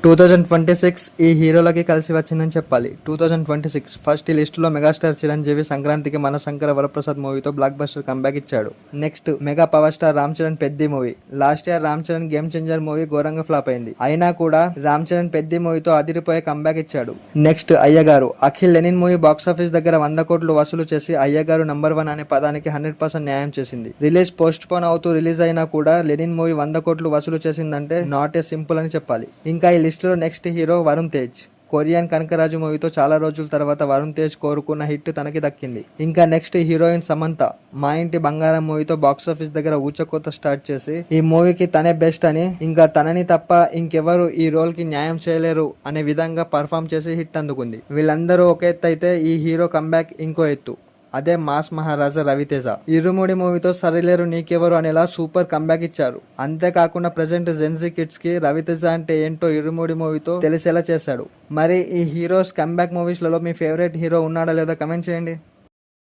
2026 ఈ హీరోలకి కలిసి వచ్చిందని చెప్పాలి. 2026 ఫస్ట్ ఈ లిస్టులో మెగాస్టార్ చిరంజీవి సంక్రాంతికి మన శంకర వరప్రసాద్ మూవీతో బ్లాక్ బస్టర్ కంబ్యాక్ ఇచ్చాడు. Next mega power star Ram Charan Peddi movie. Last year Ram Charan game changer movie ఘోరంగా ఫ్లాప్ అయింది. అయినా కూడా రామ్ చరణ్ పెద్ది మూవీతో అదిరిపోయే కంబ్యాక్ ఇచ్చాడు. నెక్స్ట్ అయ్యగారు. అఖిల్ లెనిన్ మూవీ బాక్సాఫీస్ దగ్గర 100 కోట్లు వసూలు చేసి అయ్యగారు నంబర్ 1 అనే పదానికి 100% న్యాయం చేసింది. రిలీజ్ పోస్ట్ పోన్ అవుతూ రిలీజ్ అయినా కూడా లెనిన్ మూవీ 100 కోట్లు వసూలు చేసిందంటే నాట్ ఏ సింపుల్ అని చెప్పాలి. ఇంకా ఈ లిస్ట్ లో next hero Varun Tej. Korean Kanakaraju మూవీతో చాలా రోజుల తర్వాత వరుణ్ తేజ్ కోరుకున్న హిట్ తనకి దక్కింది. ఇంకా నెక్స్ట్ హీరోయిన్ సమంత మా ఇంటి బంగారం మూవీతో బాక్సాఫీస్ దగ్గర ఊచకోత స్టార్ట్ చేసి ఈ మూవీకి తనే బెస్ట్ అని, ఇంకా తనని తప్ప ఇంకెవరు ఈ రోల్ కి న్యాయం చేయలేరు అనే విధంగా పర్ఫామ్ చేసి హిట్ అందుకుంది. వీళ్ళందరూ ఒక ఎత్తు అయితే ఈ హీరో కంబ్యాక్ ఇంకో ఎత్తు. అదే మాస్ మహారాజా రవితేజ. ఇరుముడి మూవీతో సరిలేరు నీకెవరు అనేలా సూపర్ కంబ్యాక్ ఇచ్చారు. అంతేకాకుండా ప్రెసెంట్ జెన్జీ కిడ్స్ కి రవితేజ అంటే ఏంటో ఇరుముడి మూవీతో తెలిసేలా చేశాడు. మరి ఈ హీరోస్ కంబ్యాక్ మూవీస్ లలో మీ ఫేవరెట్ హీరో ఉన్నాడా లేదా కమెంట్ చేయండి.